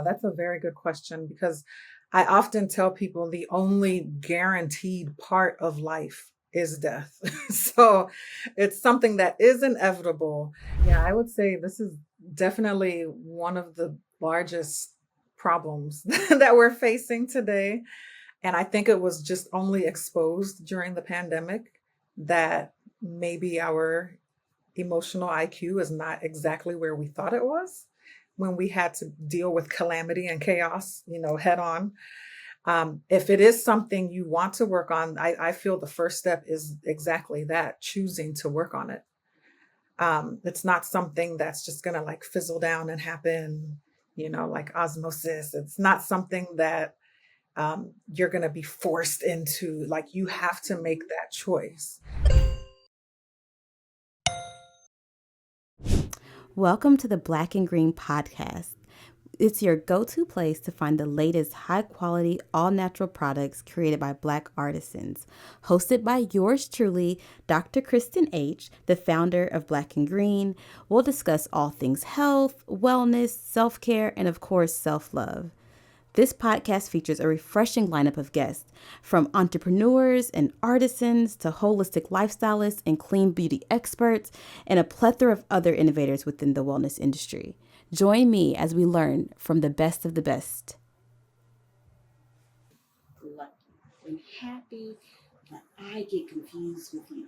that's a very good question because I often tell people the only guaranteed part of life is death. So it's something that is inevitable. Yeah, I would say this is definitely one of the largest problems that we're facing today. And I think it was just only exposed during the pandemic that maybe our emotional IQ is not exactly where we thought it was when we had to deal with calamity and chaos, head on. If it is something you want to work on, I feel the first step is exactly that, choosing to work on it. It's not something that's just going to like fizzle down and happen, like osmosis. It's not something that you're going to be forced into. Like you have to make that choice. Welcome to the Black and Green podcast. It's your go to place to find the latest high quality, all natural products created by Black artisans. Hosted by yours truly, Dr. Kristen H., the founder of Black and Green. We'll discuss all things health, wellness, self care, and of course, self love. This podcast features a refreshing lineup of guests, from entrepreneurs and artisans to holistic lifestylists and clean beauty experts, and a plethora of other innovators within the wellness industry. Join me as we learn from the best of the best. Lucky and happy that I get confused with you.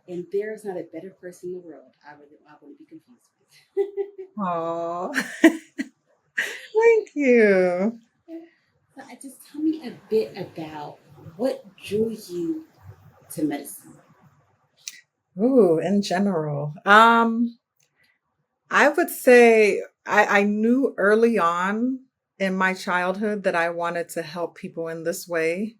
And there's not a better person in the world I want to be confused with. Oh, thank you. So just tell me a bit about what drew you to medicine. Ooh, in general. I would say I knew early on in my childhood that I wanted to help people in this way.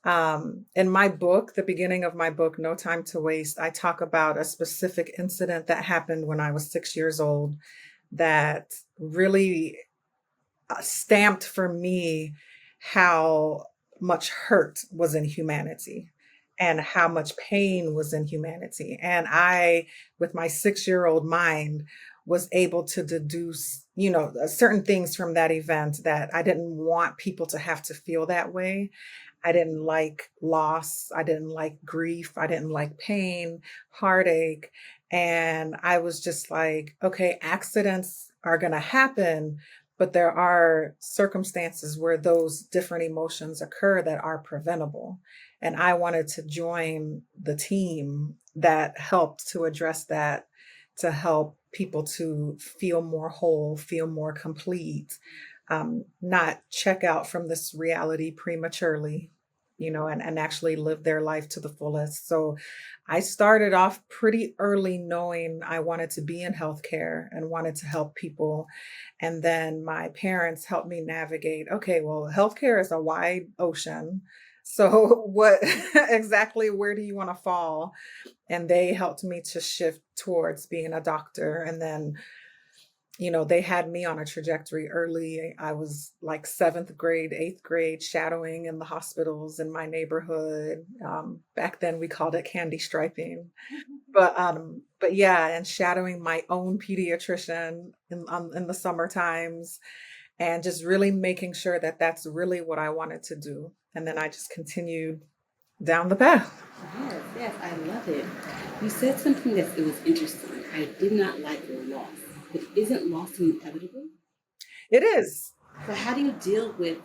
In my book, the beginning of my book, No Time to Waste, I talk about a specific incident that happened when I was 6 years old that really stamped for me how much hurt was in humanity and how much pain was in humanity. And I, with my 6 year old mind, was able to deduce, certain things from that event that I didn't want people to have to feel that way. I didn't like loss. I didn't like grief. I didn't like pain, heartache. And I was just like, okay, accidents are going to happen, but there are circumstances where those different emotions occur that are preventable. And I wanted to join the team that helped to address that, to help people to feel more whole, feel more complete, not check out from this reality prematurely, and actually live their life to the fullest. So I started off pretty early knowing I wanted to be in healthcare and wanted to help people. And then my parents helped me navigate, okay, well, healthcare is a wide ocean. So what exactly, where do you want to fall? And they helped me to shift towards being a doctor. And then they had me on a trajectory early. I was like seventh grade, eighth grade, shadowing in the hospitals in my neighborhood. Back then we called it candy striping. But yeah, and shadowing my own pediatrician in the summer times, and just really making sure that that's really what I wanted to do. And then I just continued down the path. Yes, yes, I love it. You said something that it was interesting. I did not like loss, but isn't loss inevitable? It is. So how do you deal with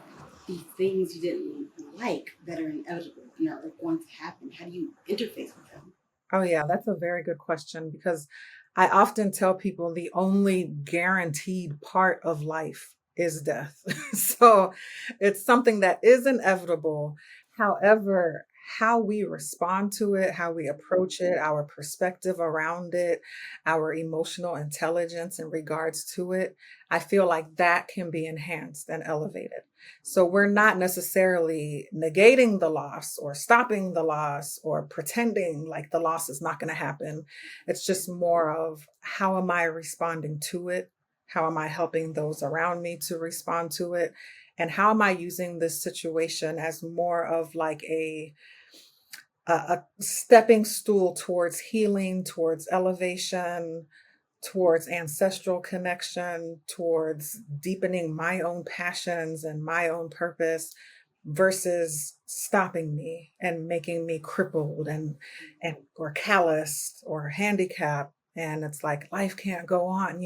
the things you didn't like that are inevitable and are going to happen? How do you interface with them? Oh, yeah, that's a very good question because I often tell people the only guaranteed part of life is death. So it's something that is inevitable. However, how we respond to it, how we approach it, our perspective around it, our emotional intelligence in regards to it, I feel like that can be enhanced and elevated. So we're not necessarily negating the loss or stopping the loss or pretending like the loss is not going to happen. It's just more of how am I responding to it? How am I helping those around me to respond to it? And how am I using this situation as more of like a stepping stool towards healing, towards elevation, towards ancestral connection, towards deepening my own passions and my own purpose versus stopping me and making me crippled and or calloused or handicapped. And it's like life can't go on,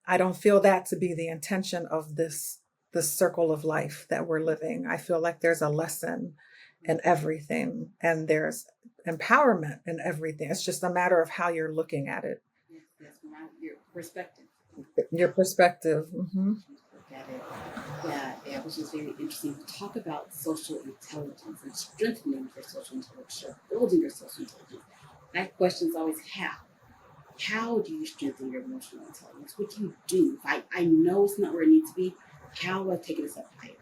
I don't feel that to be the intention of this circle of life that we're living. I feel like there's a lesson in everything and there's empowerment in everything. It's just a matter of how you're looking at it. That's your perspective. Your perspective. Look at it. Yeah, which is very interesting. Talk about social intelligence and strengthening your social intelligence, or building your social intelligence. My question is always how. How do you strengthen your emotional intelligence? What do you do? I know it's not where it needs to be. How do I take it a step higher?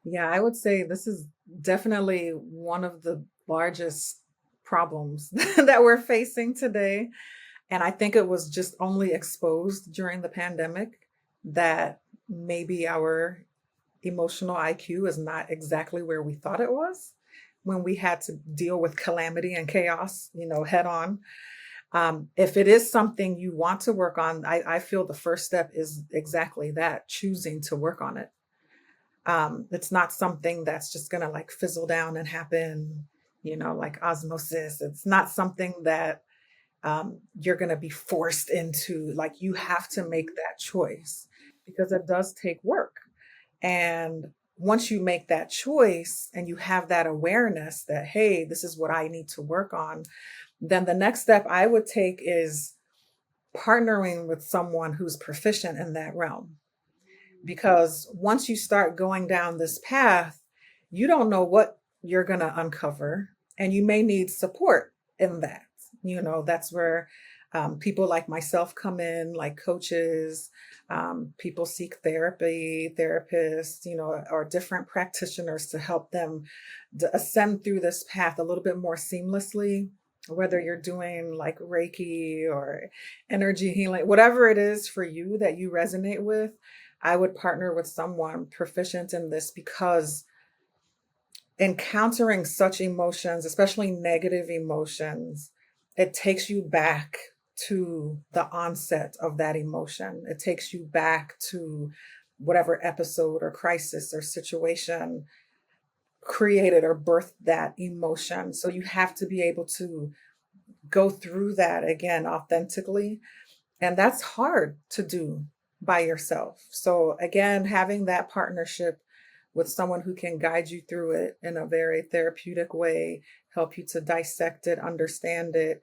Yeah, I would say this is definitely one of the largest problems that we're facing today. And I think it was just only exposed during the pandemic that maybe our emotional IQ is not exactly where we thought it was when we had to deal with calamity and chaos, head on. If it is something you want to work on, I feel the first step is exactly that, choosing to work on it. It's not something that's just going to like fizzle down and happen, like osmosis. It's not something that you're going to be forced into. Like you have to make that choice because it does take work. And once you make that choice and you have that awareness that, hey, this is what I need to work on, then the next step I would take is partnering with someone who's proficient in that realm. Because once you start going down this path, you don't know what you're going to uncover, and you may need support in that. That's where people like myself come in, like coaches, people seek therapy, therapists, or different practitioners to help them ascend through this path a little bit more seamlessly, whether you're doing like Reiki or energy healing, whatever it is for you that you resonate with. I would partner with someone proficient in this because encountering such emotions, especially negative emotions, it takes you back to the onset of that emotion. It takes you back to whatever episode or crisis or situation created or birthed that emotion. So you have to be able to go through that again authentically. And that's hard to do by yourself. So again, having that partnership with someone who can guide you through it in a very therapeutic way, help you to dissect it, understand it,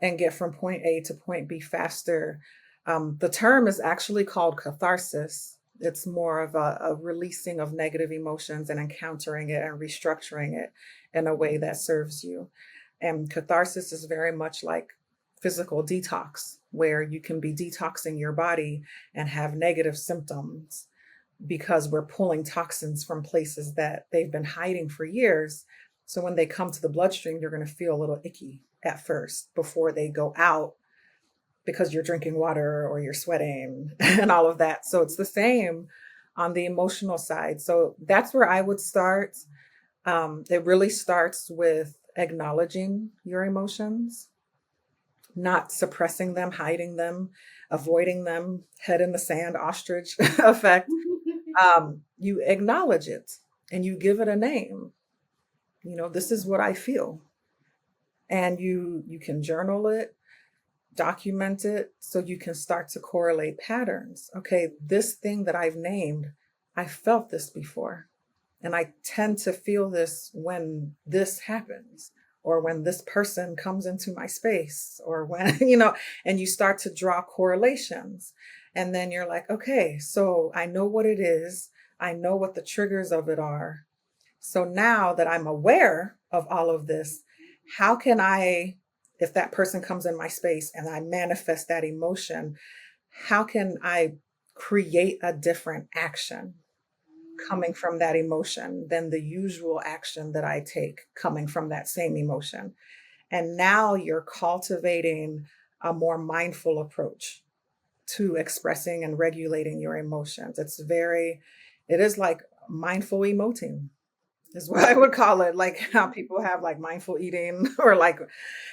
and get from point A to point B faster. The term is actually called catharsis. It's more of a releasing of negative emotions and encountering it and restructuring it in a way that serves you. And catharsis is very much like physical detox, where you can be detoxing your body and have negative symptoms because we're pulling toxins from places that they've been hiding for years. So when they come to the bloodstream, you're going to feel a little icky at first before they go out because you're drinking water or you're sweating and all of that. So it's the same on the emotional side. So that's where I would start. It really starts with acknowledging your emotions, not suppressing them, hiding them, avoiding them, head in the sand, ostrich effect. You acknowledge it and you give it a name. This is what I feel. And you can journal it, document it, so you can start to correlate patterns. Okay, this thing that I've named, I felt this before. And I tend to feel this when this happens, or when this person comes into my space, or when, and you start to draw correlations. And then you're like, okay, so I know what it is. I know what the triggers of it are. So now that I'm aware of all of this, how can I, if that person comes in my space and I manifest that emotion, how can I create a different action coming from that emotion than the usual action that I take coming from that same emotion? And now you're cultivating a more mindful approach to expressing and regulating your emotions. It is like mindful emoting. is what I would call it. Like how people have like mindful eating or like,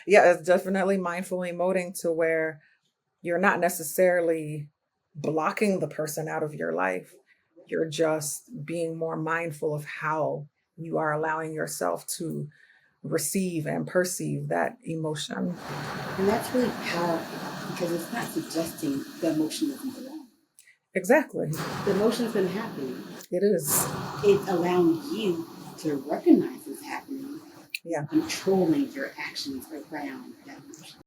yeah, it's definitely mindful emoting to where you're not necessarily blocking the person out of your life. You're just being more mindful of how you are allowing yourself to receive and perceive that emotion. And that's really powerful because it's not suggesting the emotion isn't wrong. Exactly. The emotion's been happening. It is. It's allowing you to recognize it's happening, Yeah. controlling your actions around that emotion.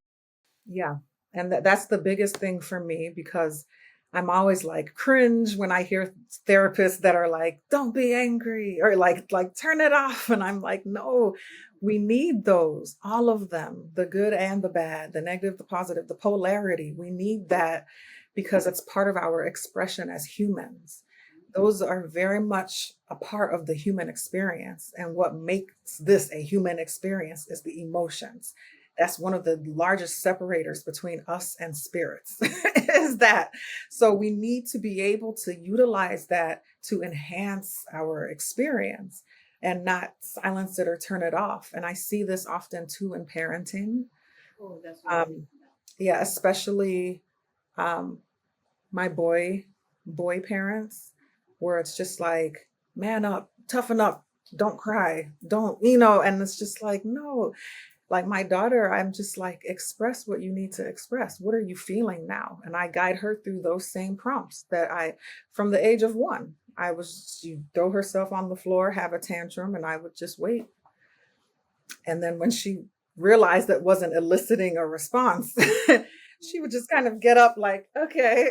Yeah. And that's the biggest thing for me because I'm always like cringe when I hear therapists that are like, don't be angry or like turn it off. And I'm like, no, we need those, all of them, the good and the bad, the negative, the positive, the polarity. We need that because it's part of our expression as humans. Those are very much a part of the human experience. And what makes this a human experience is the emotions. That's one of the largest separators between us and spirits is that. So we need to be able to utilize that to enhance our experience and not silence it or turn it off. And I see this often too in parenting. Oh, that's what I was Um, thinking about. yeah, especially um, my boy parents, where it's just like, man up, toughen up, don't cry, don't, and it's just like, no, like my daughter, I'm just like, express what you need to express. What are you feeling now? And I guide her through those same prompts that from the age of 1, she throw herself on the floor, have a tantrum, and I would just wait. And then when she realized that wasn't eliciting a response, she would just kind of get up like, okay.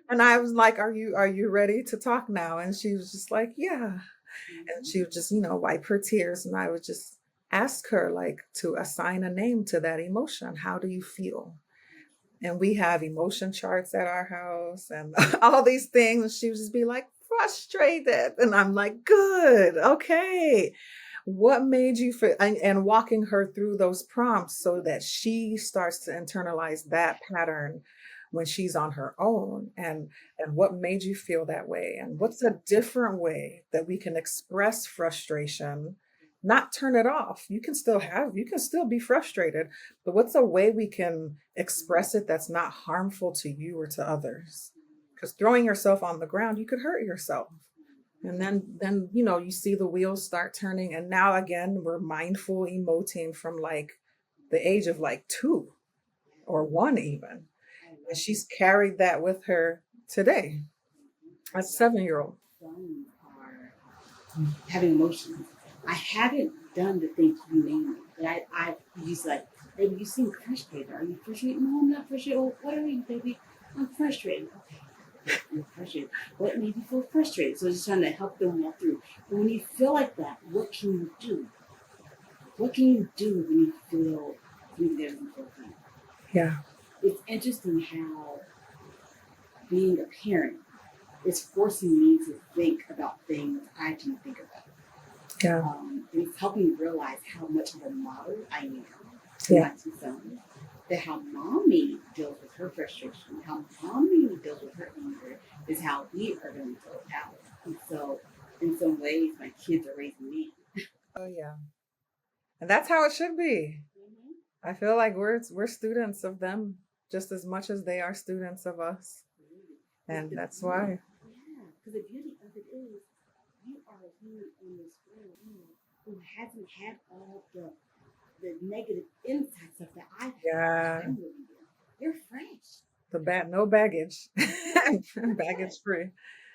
And I was like, are you ready to talk now? And she was just like, yeah. And she would just, wipe her tears. And I would just ask her like to assign a name to that emotion. How do you feel? And we have emotion charts at our house and all these things. And she would just be like, frustrated. And I'm like, good. Okay. What made you feel? And walking her through those prompts so that she starts to internalize that pattern when she's on her own. And what made you feel that way? And what's a different way that we can express frustration, not turn it off? You can still be frustrated, but what's a way we can express it that's not harmful to you or to others? Because throwing yourself on the ground, you could hurt yourself. And then you see the wheels start turning. And now again, we're mindful emoting from like the age of like 2 or 1 even. And she's carried that with her today as a 7-year-old. Sons are having emotions. I haven't done the thing you named it, but I used like, baby, you seem frustrated. Are you frustrated? No, I'm not frustrated. Oh, what are you, baby? I'm frustrated. Okay, you're frustrated. What made you feel frustrated? So just trying to help them walk through. But when you feel like that, what can you do? What can you do when you feel when there's no feel? Yeah. It's interesting how being a parent is forcing me to think about things I didn't think about. Yeah. And it's helping me realize how much of a model I am to Yeah. my 2 sons. That how mommy deals with her frustration, how mommy deals with her anger, is how we are going to deal out. And so, in some ways, my kids are raising me. Oh yeah. And that's how it should be. I feel like we're students of them just as much as they are students of us. And that's why. Yeah, because the beauty of it is, you are a human in this world who hasn't had all the negative insights of that I've Yeah. had. You're fresh. No baggage. Baggage free.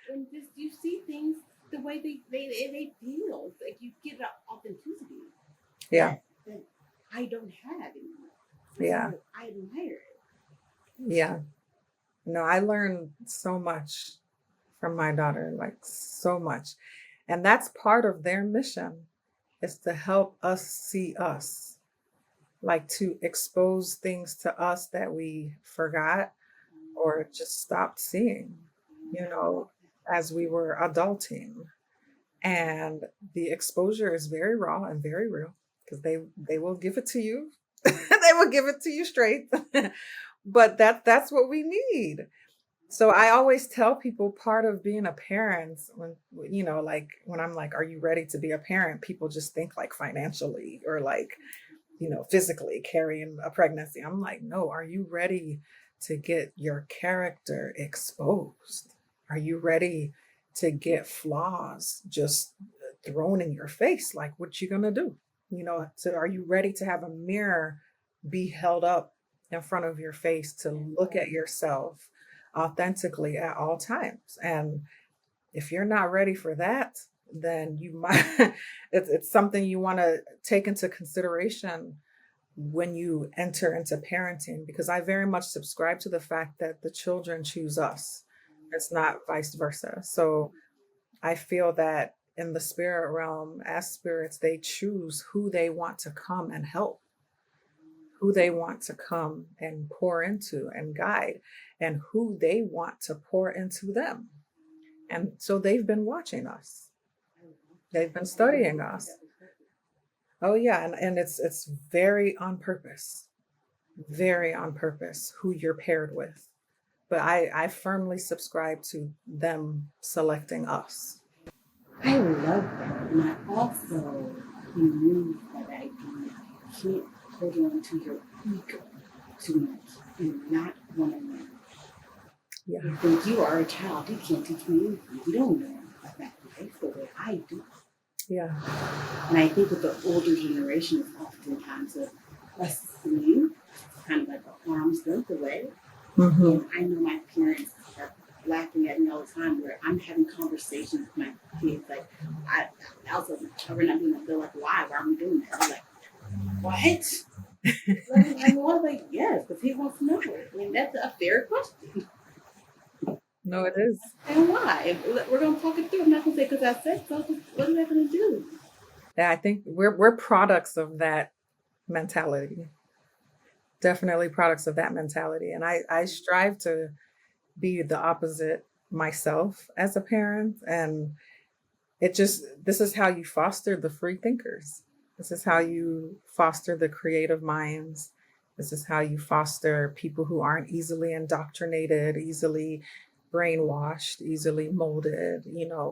And just you see things the way they feel. It's like you get an authenticity Yeah. that I don't have anymore. Yeah. So I admire it. Yeah. No, I learned so much from my daughter, like so much. And that's part of their mission is to help us see us, like to expose things to us that we forgot or just stopped seeing, as we were adulting. And the exposure is very raw and very real because they will give it to you. They will give it to you straight. But that's what we need. So I always tell people part of being a parent when, like when I'm like, are you ready to be a parent? People just think like financially or like, physically carrying a pregnancy. I'm like, no, are you ready to get your character exposed? Are you ready to get flaws just thrown in your face? Like, what you gonna do? So are you ready to have a mirror be held up in front of your face to look at yourself authentically at all times? And if you're not ready for that, then you might it's something you want to take into consideration when you enter into parenting, because I very much subscribe to the fact that the children choose us. It's not vice versa. So I feel that in the spirit realm, as spirits, they choose who they want to come and help, who they want to come and pour into and guide, and who they want to pour into them. And so they've been watching us. They've been studying us. Oh yeah, and it's very on purpose. Very on purpose who you're paired with. But I firmly subscribe to them selecting us. I love that. And I also remove that idea. You can't hold on to your ego too much and not want to learn. Yeah. When you are a child, you can't teach me anything. You don't learn about life the way I do. Yeah. And I think with the older generation, it's oftentimes a us and you, kind of like an arm's length away. Mm-hmm. And I know my parents are laughing at me all the time where I'm having conversations with my kids. Like, I also, we're not doing that. They're like, why? Why are we doing that? I'm like, what? I'm like, yes, because he wants to know. I mean, that's a fair question. No, it is. And why? We're going to talk it through. I'm not going to say because I said so. What is that going to do? Yeah, I think we're products of that mentality. Definitely products of that mentality. And I strive to be the opposite myself as a parent. And this is how you foster the free thinkers. This is how you foster the creative minds. This is how you foster people who aren't easily indoctrinated, easily brainwashed, easily molded.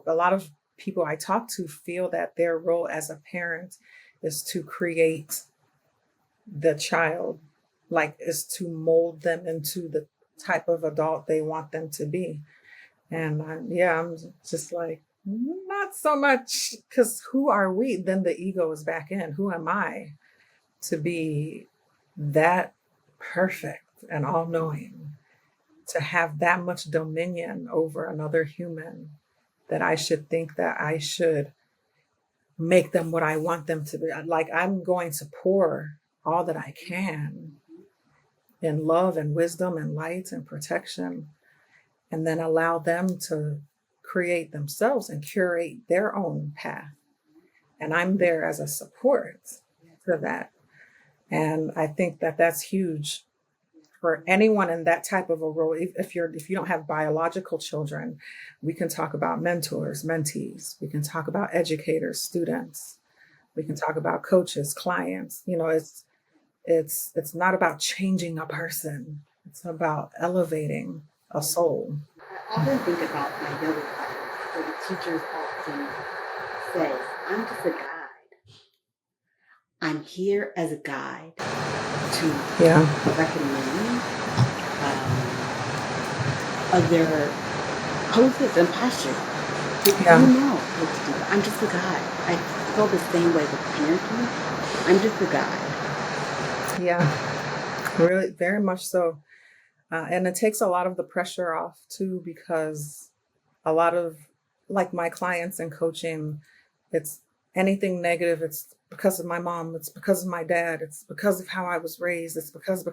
A lot of people I talk to feel that their role as a parent is to create the child, like is to mold them into the type of adult they want them to be. And I'm just like, not so much, because who are we? Then the ego is back in. Who am I to be that perfect and all knowing, to have that much dominion over another human, that I should think that I should make them what I want them to be? Like, I'm going to pour all that I can in love and wisdom and light and protection, and then allow them to create themselves and curate their own path. And I'm there as a support for that. And I think that that's huge for anyone in that type of a role. If you don't have biological children, we can talk about mentors, mentees. We can talk about educators, students. We can talk about coaches, clients. It's not about changing a person. It's about elevating a soul. I often think about my yoga classes where the teachers often say, I'm just a guide. I'm here as a guide to recommend other poses and postures. Yeah. You know what to do. I'm just a guide. I feel the same way with parenting. I'm just a guide. Yeah, really, very much so. And it takes a lot of the pressure off too, because a lot of, like, my clients in coaching, it's anything negative. It's because of my mom. It's because of my dad. It's because of how I was raised. It's because.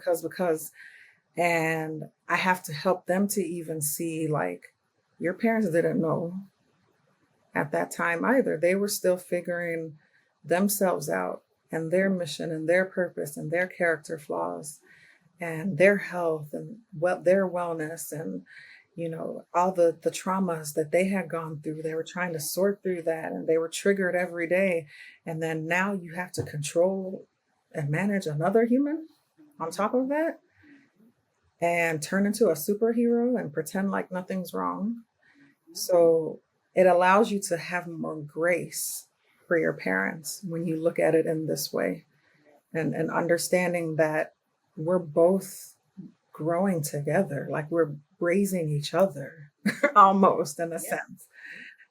And I have to help them to even see, like, your parents didn't know at that time either. They were still figuring themselves out and their mission and their purpose and their character flaws and their health and their wellness, and all the traumas that they had gone through. They were trying to sort through that, and they were triggered every day. And then now you have to control and manage another human on top of that. and turn into a superhero and pretend like nothing's wrong. So it allows you to have more grace for your parents when you look at it in this way, and understanding that we're both growing together, like we're raising each other almost in a Yeah. sense.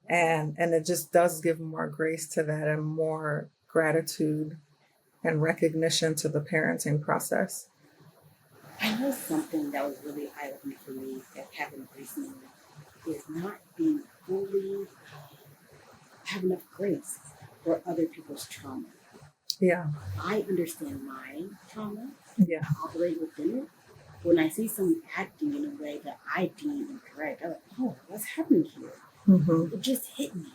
And it just does give more grace to that and more gratitude and recognition to the parenting process. I know something that was really eye-opening for me that happened recently is not being fully have enough grace for other people's trauma. Yeah. I understand my trauma, Yeah. I operate within it. When I see someone acting in a way that I deem incorrect, I'm like, oh, what's happening here? Mm-hmm. It just hit me.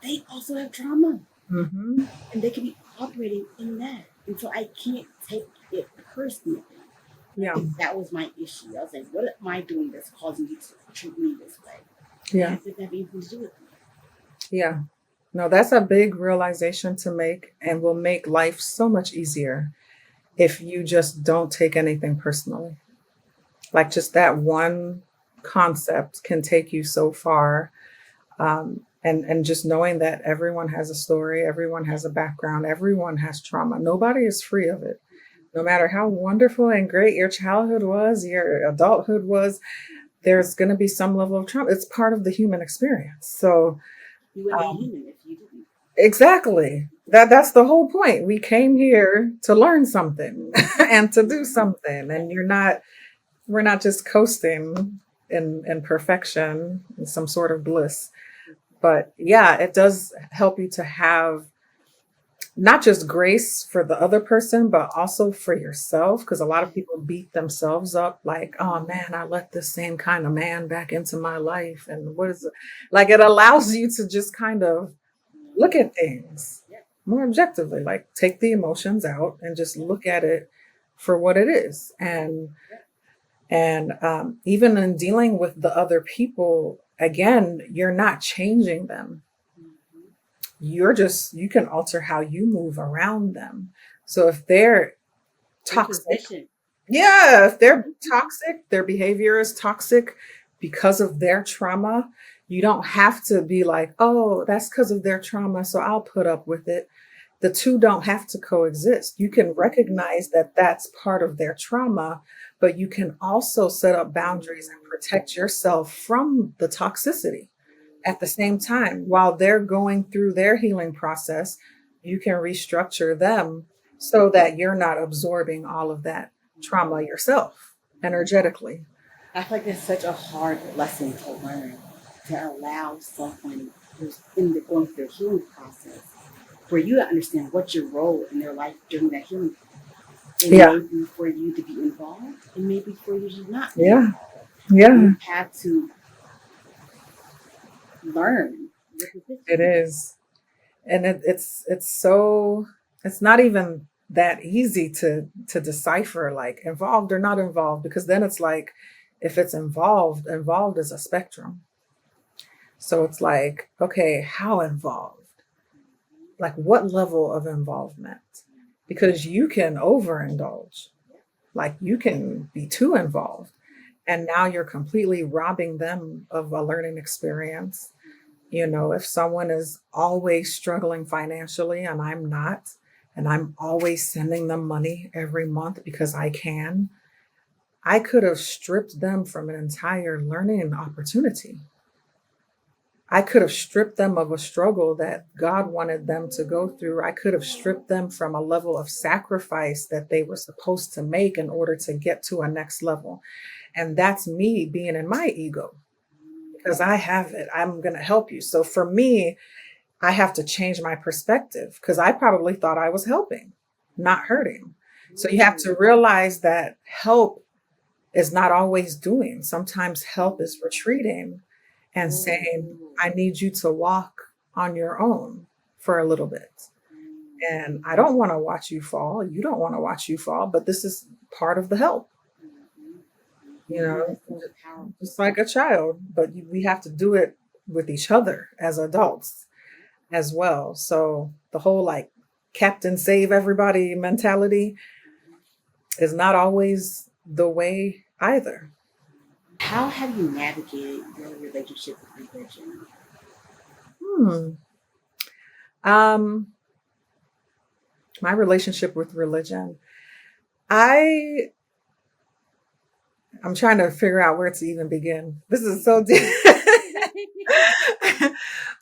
They also have trauma, Mm-hmm. and they could be operating in that. And so I can't take it personally. I Yeah. think that was my issue. I was like, what am I doing that's causing you to treat me this way? Yeah. It doesn't have anything to do with me. Yeah. No, that's a big realization to make and will make life so much easier if you just don't take anything personally. Like just that one concept can take you so far. And just knowing that everyone has a story, everyone has a background, everyone has trauma. Nobody is free of it. No matter how wonderful and great your childhood was, your adulthood was, there's going to be some level of trauma. It's part of the human experience. So, You wouldn't be um, human if you didn't. exactly. That's the whole point. We came here to learn something and to do something. And we're not just coasting in perfection, in some sort of bliss. But yeah, it does help you to have not just grace for the other person, but also for yourself. Because a lot of people beat themselves up like, oh man, I let this same kind of man back into my life. And what is it? Like it allows you to just kind of look at things Yeah. more objectively, like take the emotions out and just look at it for what it is. And even in dealing with the other people, again, you're not changing them. Mhm. You can alter how you move around them. So if they're In toxic, position. yeah, if they're Mhm. toxic, their behavior is toxic because of their trauma, you don't have to be like, oh, that's because of their trauma, so I'll put up with it. The two don't have to coexist. You can recognize that that's part of their trauma, but you can also set up boundaries and protect yourself from the toxicity. At the same time, while they're going through their healing process, you can restructure them so that you're not absorbing all of that trauma yourself energetically. I feel like it's such a hard lesson to learn to allow someone who's going through the healing process for you to understand what's your role in their life during that healing. It Yeah, may be for you to be involved, it may be for you to not be yeah, involved. yeah, You have to learn your it position. is. And it's so it's not even that easy to decipher like involved or not involved, because then it's like if it's involved is a spectrum. So it's like, okay, how involved? Like what level of involvement? Because you can overindulge, like you can be too involved, and now you're completely robbing them of a learning experience. You know, if someone is always struggling financially and I'm not, and I'm always sending them money every month because I can, I could have stripped them from an entire learning opportunity. I could have stripped them of a struggle that God wanted them to go through. I could have stripped them from a level of sacrifice that they were supposed to make in order to get to a next level. And that's me being in my ego because I have it. I'm going to help you. So for me, I have to change my perspective because I probably thought I was helping, not hurting. So you have to realize that help is not always doing. Sometimes help is retreating and saying, I need you to walk on your own for a little bit. And I don't want to watch you fall. You don't want to watch you fall, but this is part of the help, you know, That's so just powerful. like a child, but we have to do it with each other as adults as well. So the whole like captain save everybody mentality is not always the way either. How have you navigated your relationship with religion? Hmm. Um, my relationship with religion. I I'm trying to figure out where to even begin. This is so deep.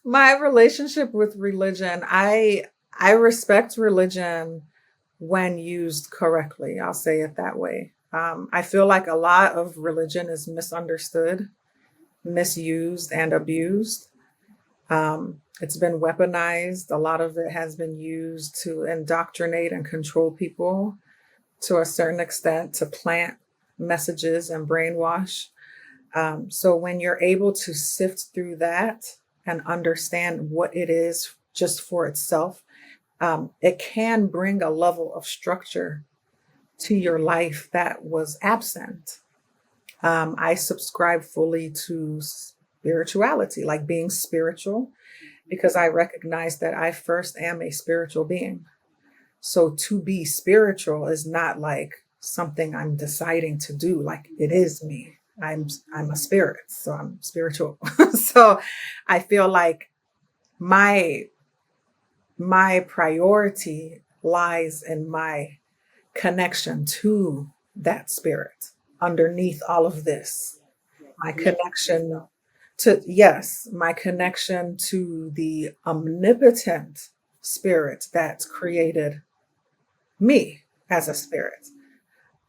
My relationship with religion, I respect religion when used correctly. I'll say it that way. I feel like a lot of religion is misunderstood, misused, and abused. It's been weaponized. A lot of it has been used to indoctrinate and control people to a certain extent, to plant messages and brainwash. So when you're able to sift through that and understand what it is just for itself, it can bring a level of structure to your life that was absent. I subscribe fully to spirituality, like being spiritual, because I recognize that I first am a spiritual being. So to be spiritual is not like something I'm deciding to do, like it is me. I'm a spirit, so I'm spiritual. So I feel like my my priority lies in my connection to that spirit underneath all of this. My connection to, yes, my connection to the omnipotent spirit that's created me as a spirit.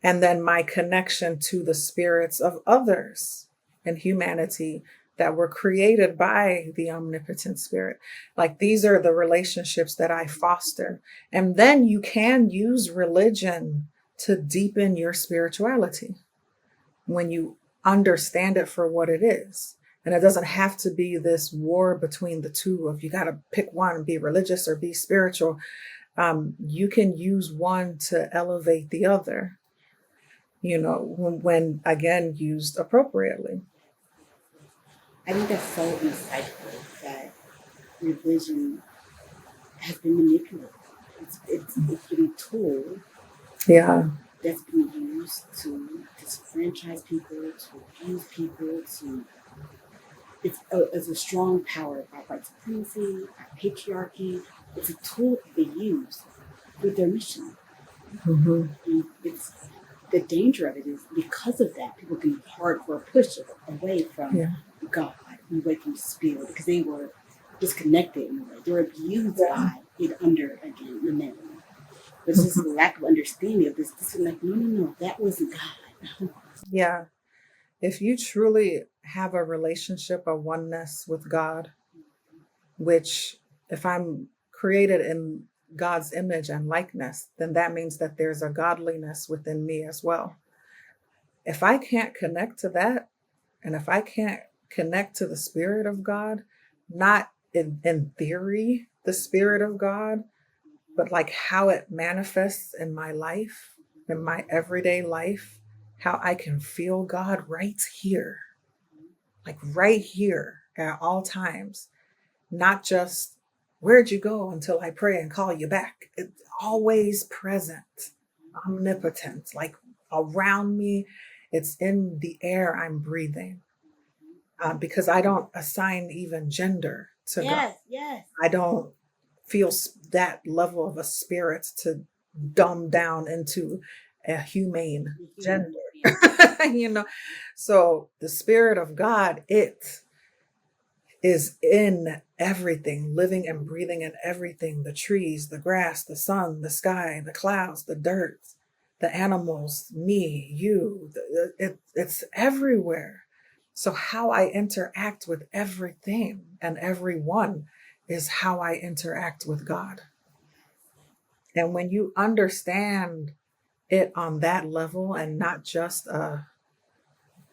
And then my connection to the spirits of others in humanity that were created by the omnipotent spirit. Like these are the relationships that I foster. And then you can use religion to deepen your spirituality when you understand it for what it is. And it doesn't have to be this war between the two of you got to pick one, be religious or be spiritual. You can use one to elevate the other, when again used appropriately. I think that's so insightful that religion has been manipulated. It's been a tool Yeah. that's been used to disfranchise people, to abuse people, it's a strong power by white supremacy, by patriarchy. It's a tool that they use with their mission. Hmm. And it's the danger of it is because of that, people can hardcore push away from Yeah. God, away from spirit, because they were disconnected in a way. They were abused Yeah. by it under, again, the men. But it's just a lack of understanding of this. This is like, no, that wasn't God. Yeah. If you truly have a relationship, a oneness with God, which if I'm created in God's image and likeness, then that means that there's a godliness within me as well. If I can't connect to that, and if I can't connect to the Spirit of God, not in theory, the Spirit of God, but like how it manifests in my life, in my everyday life, how I can feel God right here, like right here at all times, not just where'd you go until I pray and call you back. It's always present, omnipotent, like around me. It's in the air I'm breathing, because I don't assign even gender to God. Yes. I don't feel that level of a spirit to dumb down into a humane gender. you know so the spirit of God, it is in everything, living and breathing in everything: the trees, the grass, the sun, the sky, the clouds, the dirt, the animals, me, you. It's everywhere. So how I interact with everything and everyone is how I interact with God. And when you understand it on that level and not just a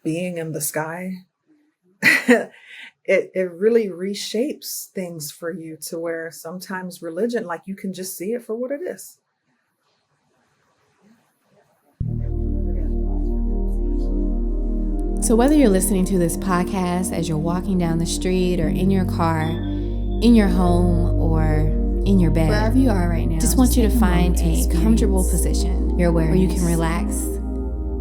being in the sky, it really reshapes things for you to where sometimes religion, like you can just see it for what it is. So, whether you're listening to this podcast as you're walking down the street or in your car, in your home, or in your bed, wherever you are right now, just want you to find a comfortable position where you can relax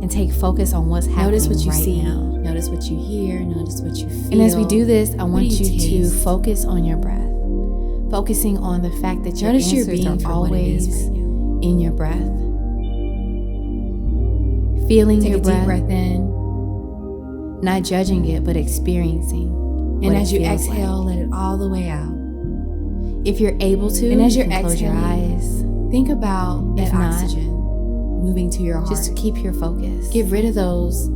and take focus on what's happening. Notice what you right see. now. Notice what you hear. Notice what you feel. And as we do this, I want you to taste? focus on your breath. Focusing on the fact that your Notice your answers being are for what it is always right now. in your breath. Feeling Take your a deep breath in. not judging it, but experiencing. And what as you it feels exhale, like. let it all the way out. If you're able to, And as you you're can close your exhaling, eyes. Think about If that not, oxygen moving to your heart. Just to keep your focus. Get rid of those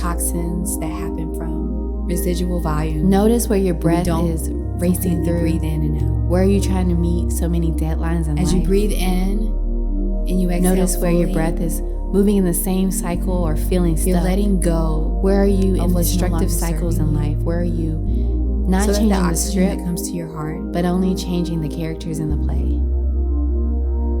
toxins that happen from residual volume. Notice where your breath don't is racing through. Breathe in and out. Where are you trying to meet so many deadlines in life? As you breathe in and you exhale, notice where your fully, breath is moving in the same cycle or feeling stuck. You're letting go. Where are you in of what's no destructive longer cycles in serving life? Where are you not so changing that the the oxygen script that comes to your heart, but only changing the characters in the play?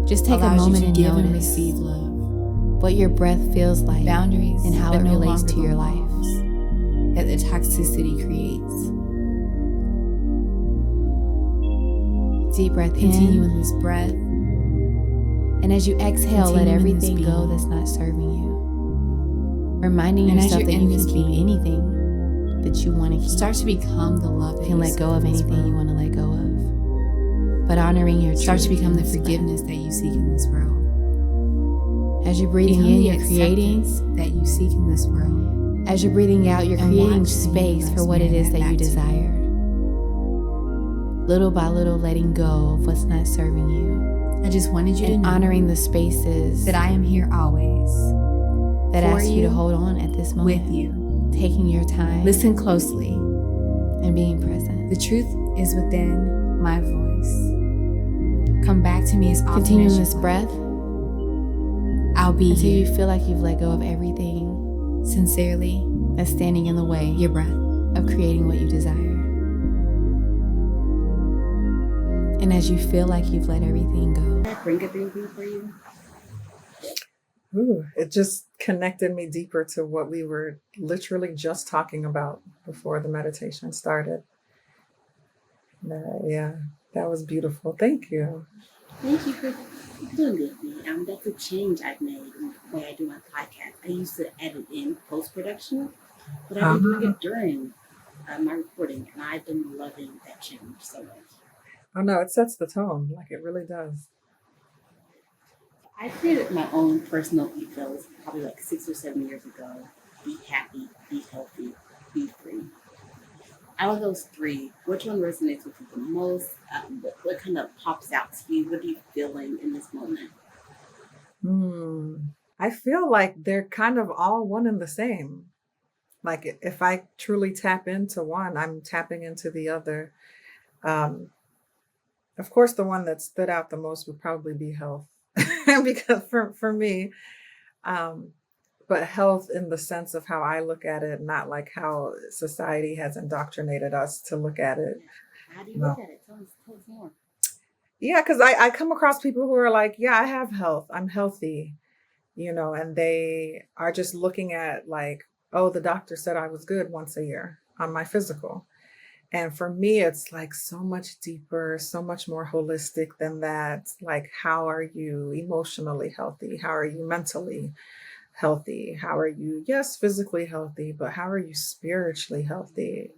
Just take a allows moment you and to give notice and receive love. what your breath feels like, Boundaries and how but it no relates longer to your the life. walls that the toxicity creates. Deep breath Continue in. in this breath. And as you exhale, let Continue in this everything go being. that's not serving you. Reminding And as yourself you're that in you this can keep being, anything that you want to keep. Start to become the love that You can let seek go of in this anything you world. want to let go of. But honoring your Start to truth become in the this forgiveness that you seek in this world. way. As you're breathing Become in, the you're creating. acceptance that you seek in this world. As you're breathing out, you're And creating watch the space universe for what it mirror is that that you back to you. desire. Little by little, letting go of what's not serving you. I just wanted you to And know honoring the spaces that I am here always. that for ask you to you, hold on at this moment. with you. Taking your time. Listen closely. And being present. The truth is within my voice. Come back to me as often Continue as you this want. breath I'll be until here. you feel like you've let go of everything Sincerely, that's standing in the way your breath. of creating what you desire. And as you feel like you've let everything go, Can I bring a thing for you? Ooh, it just connected me deeper to what we were literally just talking about before the meditation started. Yeah, that was beautiful. Thank you. Thank you for doing it with me. That's a change I've made in the way I do my podcast. I used to edit in post-production, but I've been doing it during my recording, and I've been loving that change so much. Oh no, it sets the tone. Like it really does. I created my own personal ethos probably like 6 or 7 years ago. Be happy, be healthy, be free. Out of those three, which one resonates with you the most? What kind of pops out to you? What are you feeling in this moment? I feel like they're kind of all one and the same. Like if I truly tap into one, I'm tapping into the other. Um, of course, the one that stood out the most would probably be health, because for me, um, but health in the sense of how I look at it, not like how society has indoctrinated us to look at it. How do you look at it? Tell us more. Yeah, because I come across people who are like, yeah, I have health. I'm healthy, and they are just looking at like, oh, the doctor said I was good once a year on my physical. And for me, it's like so much deeper, so much more holistic than that. Like, how are you emotionally healthy? How are you mentally healthy? How are you, yes, physically healthy, but how are you spiritually healthy?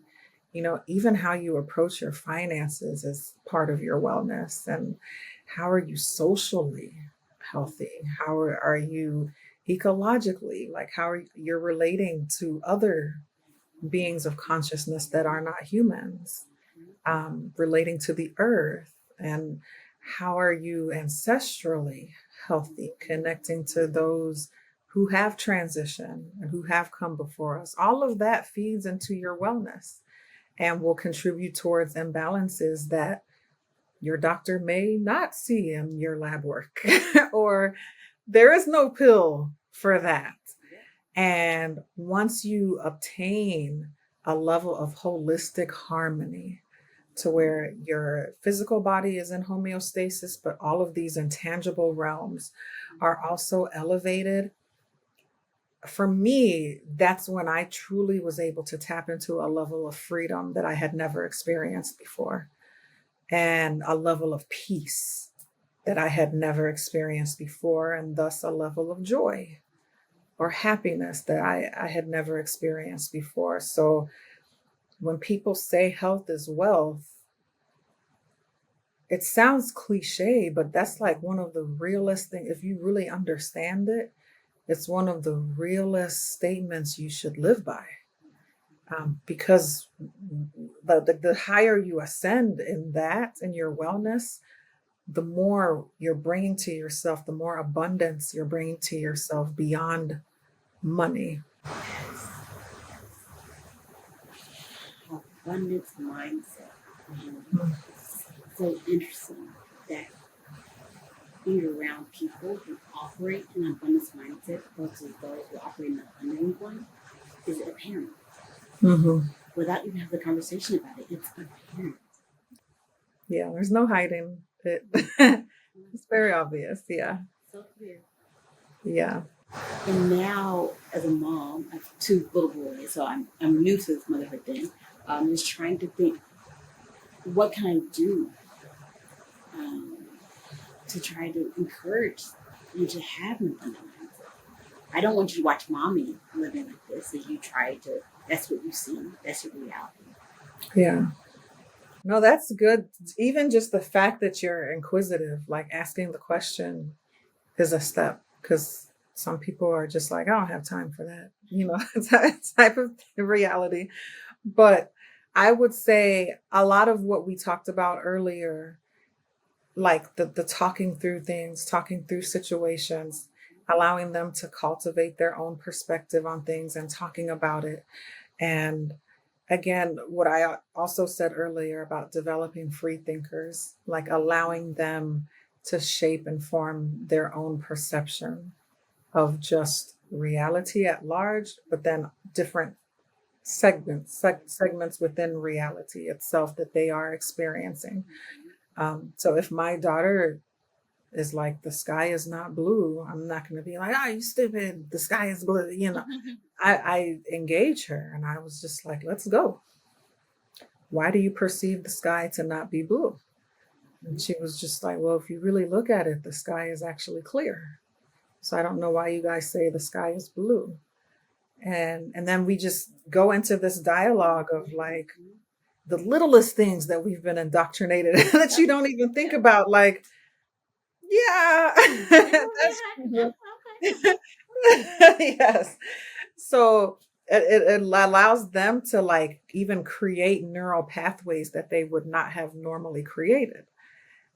Even how you approach your finances is part of your wellness. And how are you socially healthy? How are you ecologically? Like, how are you relating to other beings of consciousness that are not humans, relating to the earth? And how are you ancestrally healthy, connecting to those who have transitioned and who have come before us? All of that feeds into your wellness and will contribute towards imbalances that your doctor may not see in your lab work, or there is no pill for that. And once you obtain a level of holistic harmony to where your physical body is in homeostasis, but all of these intangible realms are also elevated, for me, that's when I truly was able to tap into a level of freedom that I had never experienced before, and a level of peace that I had never experienced before, and thus a level of joy or happiness that I had never experienced before. So when people say health is wealth, it sounds cliche, but that's like one of the realest things. If you really understand it, it's one of the realest statements you should live by. Because the higher you ascend in that, in your wellness, the more you're bringing to yourself, the more abundance you're bringing to yourself beyond money. Abundance mindset. Mm. It's so interesting that being around people who operate in an abundance mindset versus those who operate in an abundant one is apparent. Hmm. Without even having the conversation about it, it's apparent. Yeah, there's no hiding it. It's very obvious. Yeah. So clear. Yeah. And now, as a mom, I have two little boys, so I'm new to this motherhood thing. I'm just trying to think, what can I do um, to try to encourage you to have an abundant mindset? I don't want you to watch mommy living like this, and you try to. That's what you see. That's your reality. Yeah. No, that's good. Even just the fact that you're inquisitive, like asking the question is a step, because some people are just like, I don't have time for that, type of reality. But I would say a lot of what we talked about earlier, like the talking through things, talking through situations, allowing them to cultivate their own perspective on things and talking about it. And again, what I also said earlier about developing free thinkers, like allowing them to shape and form their own perception of just reality at large, but then different segments within reality itself that they are experiencing. So if my daughter is like, the sky is not blue, I'm not going to be like, oh, you stupid, the sky is blue. I engage her and I was just like, let's go. Why do you perceive the sky to not be blue? And she was just like, well, if you really look at it, the sky is actually clear. So I don't know why you guys say the sky is blue. And then we just go into this dialogue of like the littlest things that we've been indoctrinated that you don't even think about. Like, yeah, that's true. Yes. So it allows them to like even create neural pathways that they would not have normally created,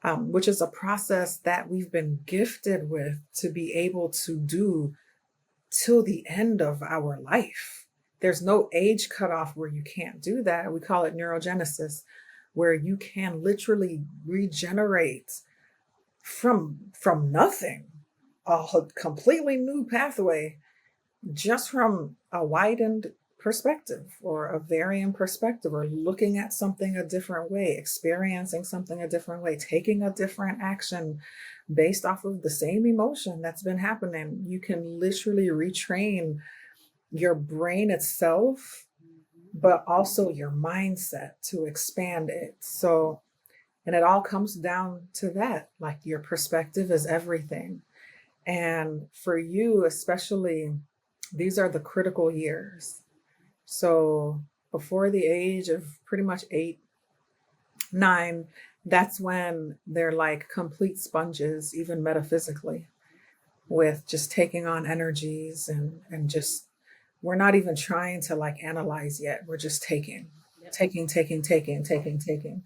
which is a process that we've been gifted with to be able to do till the end of our life. There's no age cutoff where you can't do that. We call it neurogenesis, where you can literally regenerate from nothing, a completely new pathway, just from a widened perspective or a varying perspective, or looking at something a different way, experiencing something a different way, taking a different action based off of the same emotion that's been happening. You can literally retrain your brain itself, but also your mindset to expand it. So, and it all comes down to that, like your perspective is everything. And for you, especially, these are the critical years. So before the age of pretty much 8, 9, that's when they're like complete sponges, even metaphysically, with just taking on energies and just, we're not even trying to like analyze yet. We're just taking, Yep. taking.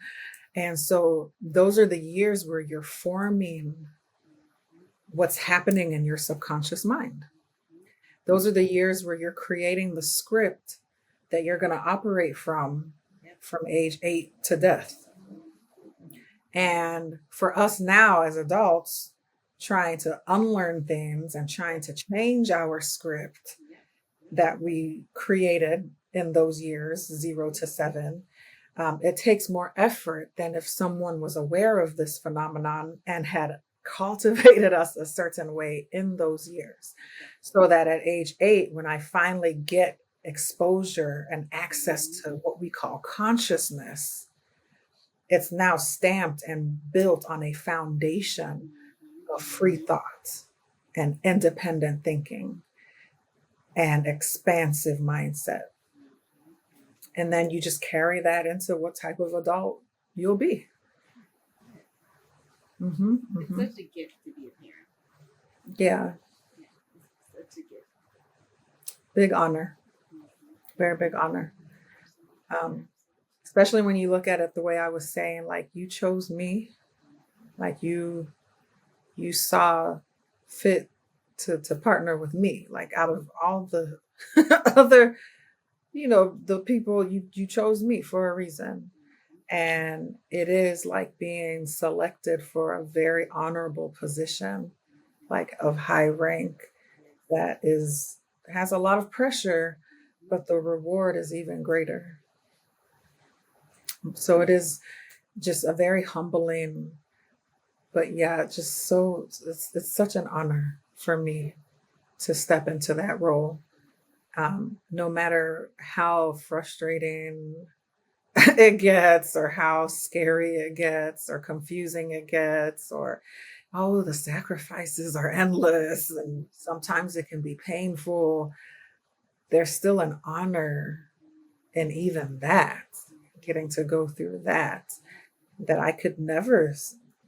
And so those are the years where you're forming what's happening in your subconscious mind. Those are the years where you're creating the script that you're going to operate from age 8 to death. And for us now as adults, trying to unlearn things and trying to change our script that we created in those years, 0 to 7, it takes more effort than if someone was aware of this phenomenon and had cultivated us a certain way in those years. So that at age 8, when I finally get exposure and access to what we call consciousness, it's now stamped and built on a foundation of free thought and independent thinking. and expansive mindset. And then you just carry that into what type of adult you'll be. Hmm. It's such a gift to be a parent. Yeah, Yeah, it's such a gift. big honor, very big honor. Especially when you look at it the way I was saying, like you chose me, like you saw fit to partner with me, like out of all the other, the people, you chose me for a reason. And it is like being selected for a very honorable position, like of high rank, that is has a lot of pressure, but the reward is even greater. So it is just a very humbling, but yeah, just so it's such an honor for me to step into that role. No matter how frustrating it gets, or how scary it gets, or confusing it gets, or oh, the sacrifices are endless and sometimes it can be painful, there's still an honor in even that, getting to go through that, that I could never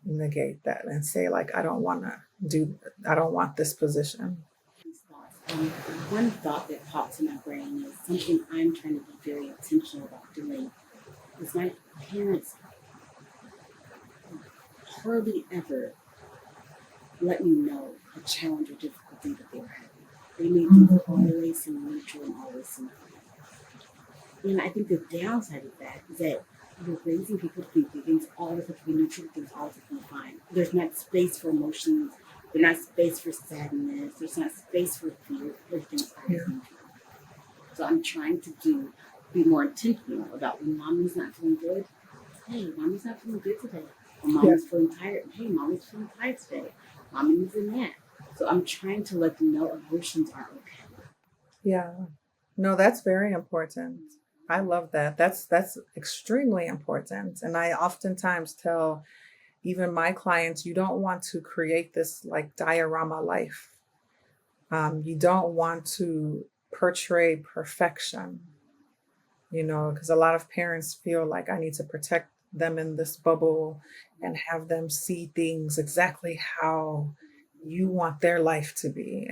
negate that and say, like, I don't want this position. These thoughts. One thought that pops in my brain is something I'm trying to be very intentional about doing. Is my parents hardly ever let me know a challenge or difficulty that they were having. They made things always seem neutral and always seem fine. And I think the downside of that is that you're raising people to think things always have to be neutral, things always have to be fine. There's not space for emotions. There's not space for sadness. There's not space for fear. Everything's always neutral. So I'm trying to be more intentional about when mommy's not feeling good. Hey, mommy's not feeling good today. Or Yeah. mommy's feeling tired. Hey, mommy's feeling tired today. Mommy needs a nap. So I'm trying to let them know emotions are okay. Yeah. No, that's very important. I love that. That's extremely important. And I oftentimes tell even my clients, you don't want to create this like diorama life. You don't want to portray perfection, because a lot of parents feel like I need to protect them in this bubble and have them see things exactly how you want their life to be.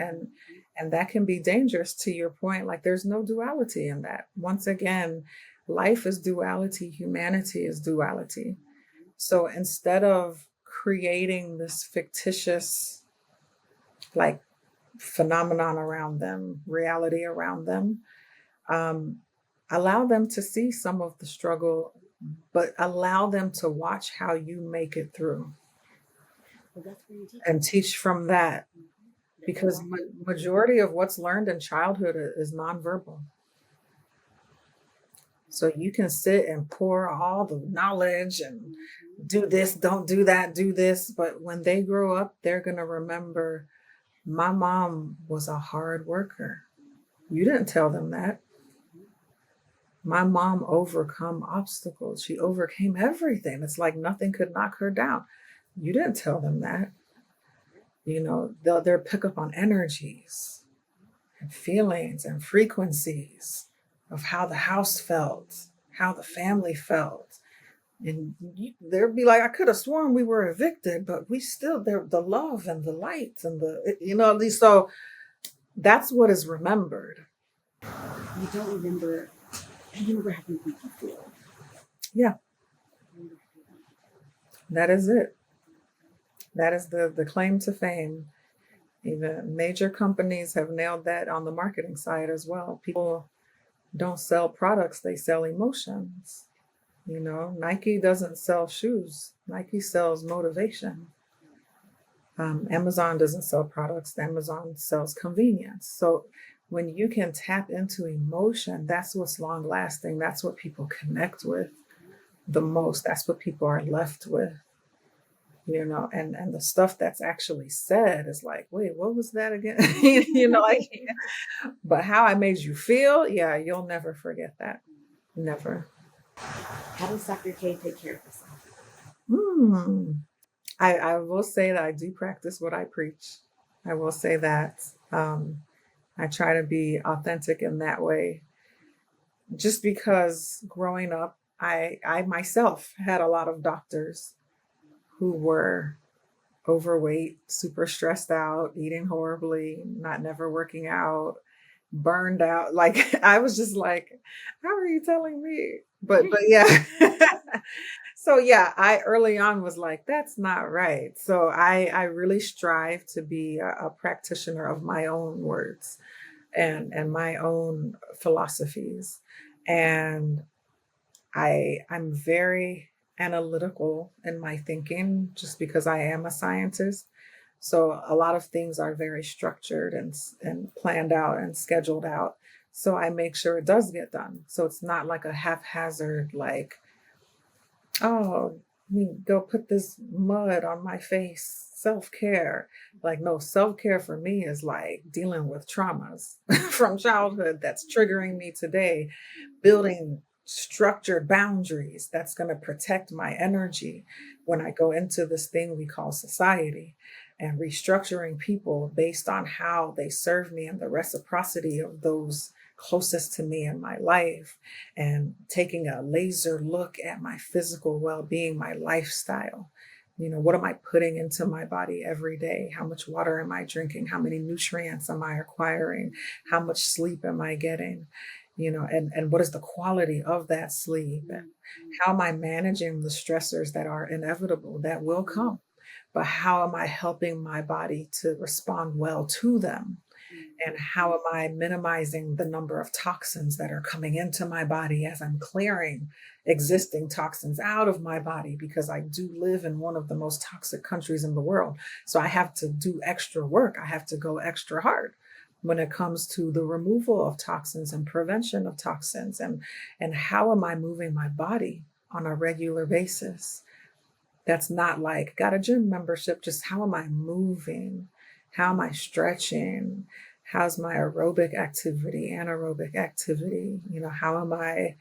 And that can be dangerous, to your point. Like there's no duality in that. Once again, life is duality, humanity is duality. So instead of creating this fictitious like phenomenon around them, reality around them, um, allow them to see some of the struggle, but allow them to watch how you make it through Well, that's where you teach and teach from that. Because majority of what's learned in childhood is nonverbal. So you can sit and pour all the knowledge and do this, don't do that, do this. But when they grow up, they're going to remember my mom was a hard worker. You didn't tell them that. My mom overcome obstacles. She overcame everything. It's like nothing could knock her down. You didn't tell them that. They'll pick up on energies and feelings and frequencies of how the house felt, how the family felt. And they'll be like, I could have sworn we were evicted, but we still, the love and the light and at least, so that's what is remembered. You don't remember. You remember how you make you feel. Yeah, that is it. That is the claim to fame. Even major companies have nailed that on the marketing side as well. People don't sell products, they sell emotions. Nike doesn't sell shoes, Nike sells motivation. Amazon doesn't sell products, Amazon sells convenience. So when you can tap into emotion, that's what's long lasting. That's what people connect with the most. That's what people are left with. And the stuff that's actually said is like, wait, what was that again? Like, but how I made you feel, yeah, you'll never forget that. Never. How does Dr. K take care of herself? Hmm. I will say that I do practice what I preach. I will say that. I try to be authentic in that way. Just because growing up, I myself had a lot of doctors who were overweight, super stressed out, eating horribly, not never working out, burned out. Like I was just like, how are you telling me? But yeah. So yeah, I early on was like, that's not right. So I really strive to be a practitioner of my own words and my own philosophies. And I'm very analytical in my thinking just because I am a scientist. So a lot of things are very structured and planned out and scheduled out. So I make sure it does get done. So it's not like a haphazard, like, oh, me go put this mud on my face, self-care. Like, no, self-care for me is like dealing with traumas from childhood that's triggering me today, building structured boundaries that's going to protect my energy when I go into this thing we call society, and restructuring people based on how they serve me and the reciprocity of those closest to me in my life, and taking a laser look at my physical well-being, my lifestyle. What am I putting into my body every day? How much water am I drinking? How many nutrients am I acquiring? How much sleep am I getting? And what is the quality of that sleep? And how am I managing the stressors that are inevitable, that will come? But how am I helping my body to respond well to them? And how am I minimizing the number of toxins that are coming into my body as I'm clearing existing toxins out of my body? Because I do live in one of the most toxic countries in the world. So I have to do extra work. I have to go extra hard when it comes to the removal of toxins and prevention of toxins. And how am I moving my body on a regular basis? That's not like got a gym membership, just how am I moving? How am I stretching? How's my aerobic activity, anaerobic activity? How am I,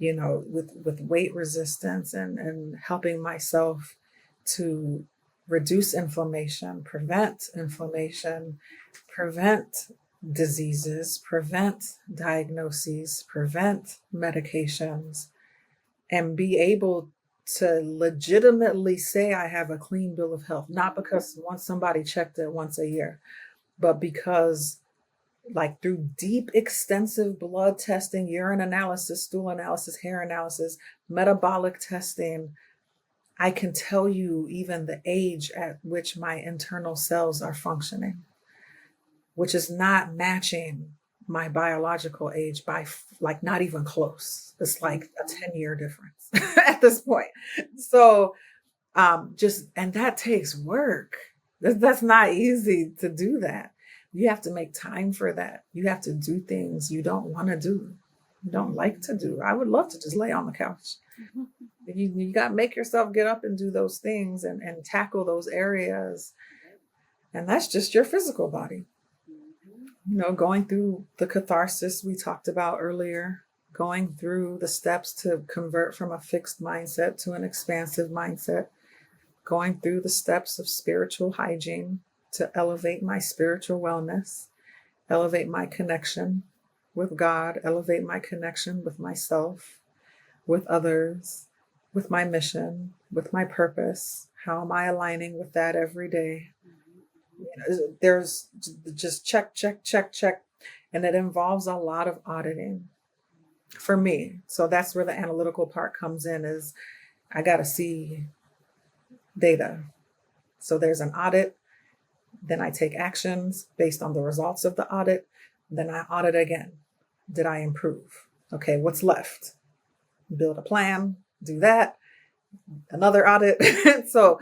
with weight resistance and helping myself to reduce inflammation, prevent diseases, prevent diagnoses, prevent medications, and be able to legitimately say I have a clean bill of health, not because once somebody checked it once a year, but because like through deep, extensive blood testing, urine analysis, stool analysis, hair analysis, metabolic testing, I can tell you even the age at which my internal cells are functioning, which is not matching my biological age by like not even close. It's like a 10-year difference at this point. So and that takes work. That's not easy to do that. You have to make time for that. You have to do things you don't want to do, you don't like to do. I would love to just lay on the couch. You got to make yourself get up and do those things and tackle those areas. And that's just your physical body. Going through the catharsis we talked about earlier, going through the steps to convert from a fixed mindset to an expansive mindset, going through the steps of spiritual hygiene to elevate my spiritual wellness, elevate my connection with God, elevate my connection with myself, with others, with my mission, with my purpose. How am I aligning with that every day? There's just check, check, check, check. And it involves a lot of auditing for me. So that's where the analytical part comes in, is I got to see data. So there's an audit. Then I take actions based on the results of the audit. Then I audit again. Did I improve? Okay, what's left? Build a plan, do that. Another audit. So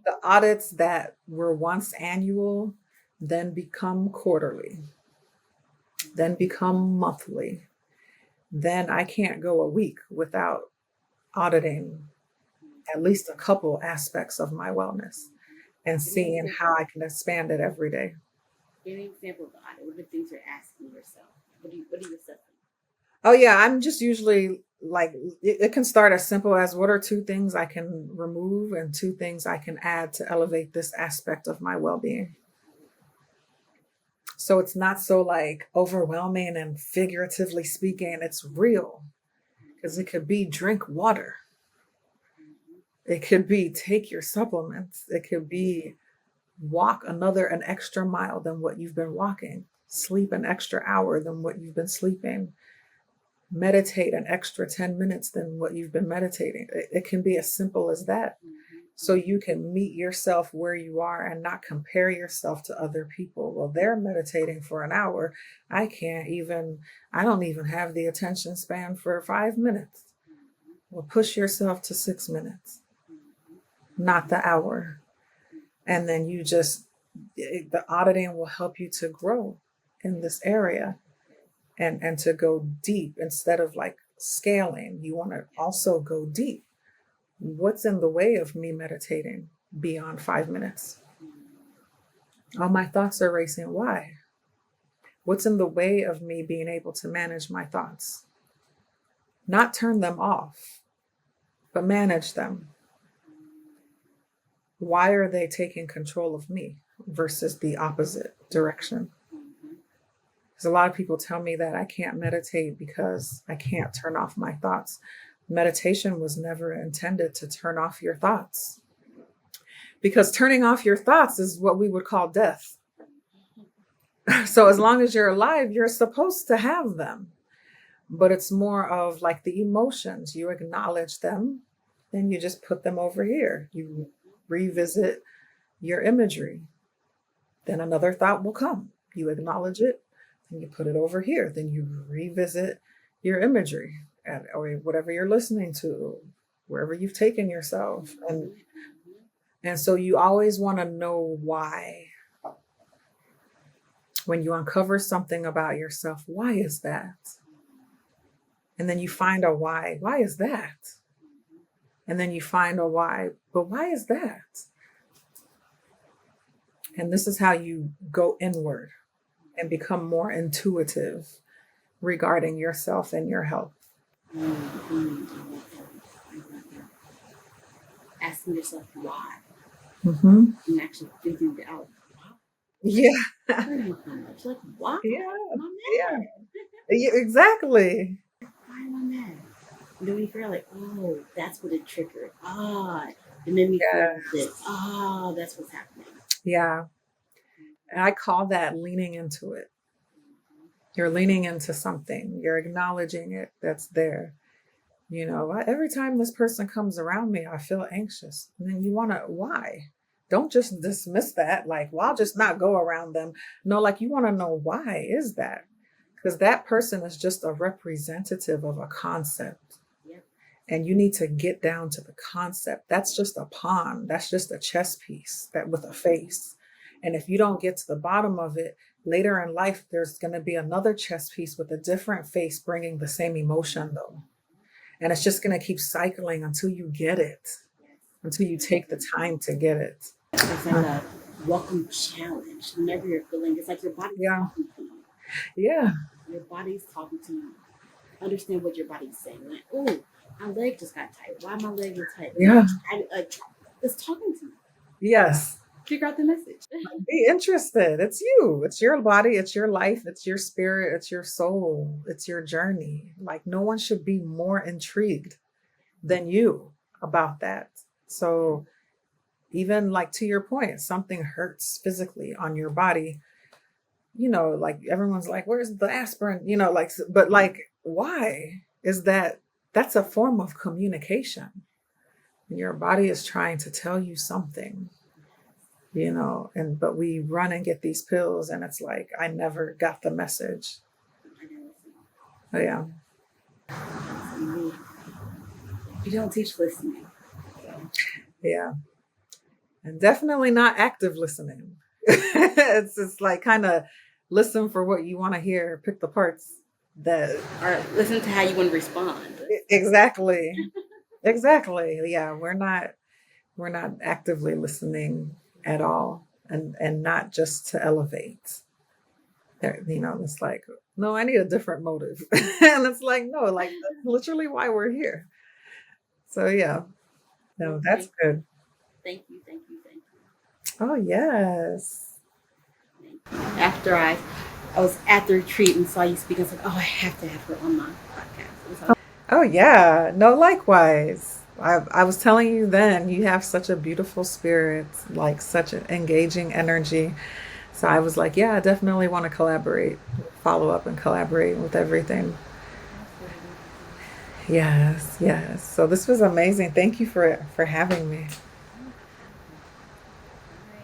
the audits that were once annual then become quarterly, then become monthly. Then I can't go a week without auditing at least a couple aspects of my wellness and seeing how I can expand it every day. Give me an example of the audit. What are the things you're asking yourself? What are you assessing? Oh yeah, I'm just usually like, it can start as simple as what are 2 things I can remove and 2 things I can add to elevate this aspect of my well-being. So it's not so like overwhelming, and figuratively speaking, it's real, because it could be drink water. It could be take your supplements. It could be walk an extra mile than what you've been walking, sleep an extra hour than what you've been sleeping, meditate an extra 10 minutes than what you've been meditating. It can be as simple as that. So you can meet yourself where you are and not compare yourself to other people. Well, they're meditating for an hour. I don't even have the attention span for 5 minutes. Well, push yourself to 6 minutes, not the hour. And then the auditing will help you to grow in this area, and to go deep instead of like scaling. You want to also go deep. What's in the way of me meditating beyond 5 minutes? All my thoughts are racing. Why? What's in the way of me being able to manage my thoughts? Not turn them off, but manage them. Why are they taking control of me versus the opposite direction? Because a lot of people tell me that I can't meditate because I can't turn off my thoughts. Meditation was never intended to turn off your thoughts, because turning off your thoughts is what we would call death. So as long as you're alive, you're supposed to have them. But it's more of like the emotions. You acknowledge them, then you just put them over here. You revisit your imagery. Then another thought will come. You acknowledge it, and you put it over here. Then you revisit your imagery, or whatever you're listening to, wherever you've taken yourself. And so you always want to know why. When you uncover something about yourself, why is that? And then you find a why. Why is that? And then you find a why. But why is that? And this is how you go inward and become more intuitive regarding yourself and your health. Asking yourself why, Mm-hmm. and actually thinking it out. Yeah. It's like, why? Yeah. Am I Yeah. mad? Yeah, exactly. Why am I mad? And then we feel like, oh, that's what it triggered. It made me feel this. That's what's happening. Yeah. And I call that leaning into it. You're leaning into something. You're acknowledging it that's there. Every time this person comes around me, I feel anxious. And then you want to, why? Don't just dismiss that. Like, well, I'll just not go around them. No, like you want to know, why is that? Because that person is just a representative of a concept. Yep. And you need to get down to the concept. That's just a pawn. That's just a chess piece that with a face. And if you don't get to the bottom of it, later in life, there's going to be another chess piece with a different face bringing the same emotion, though. And it's just going to keep cycling until you get it, until you take the time to get it. It's like a welcome challenge. Whenever you're feeling, it's like your body's talking to you. Yeah. Your body's talking to you. Understand what your body's saying. Like, oh, my leg just got tight. Why my leg is tight? Yeah. It's talking to you. Yes. Figure out the message. Be interested. It's you. It's your body. It's your life. It's your spirit. It's your soul. It's your journey. Like, no one should be more intrigued than you about that. So even like to your point, something hurts physically on your body, like everyone's like, where's the aspirin? But like, why is that's a form of communication. Your body is trying to tell you something. But we run and get these pills, and it's like, I never got the message. Oh, yeah. You don't teach listening. Yeah. And definitely not active listening. It's just like kind of listen for what you want to hear, pick the parts that Or listen to how you want to respond. Exactly. Exactly. Yeah. We're not actively listening at all, and not just to elevate. It's like, no, I need a different motive. And it's like, no, like that's literally why we're here. So yeah. No, that's good. Thank you. Oh yes. After I was at the retreat and saw you speak, I was like, oh, I have to have her on my podcast. So, Oh yeah, no, likewise. I was telling you then, you have such a beautiful spirit, like such an engaging energy. So I was like, yeah, I definitely want to collaborate, follow up and collaborate with everything. Yes, yes. So this was amazing. Thank you for having me.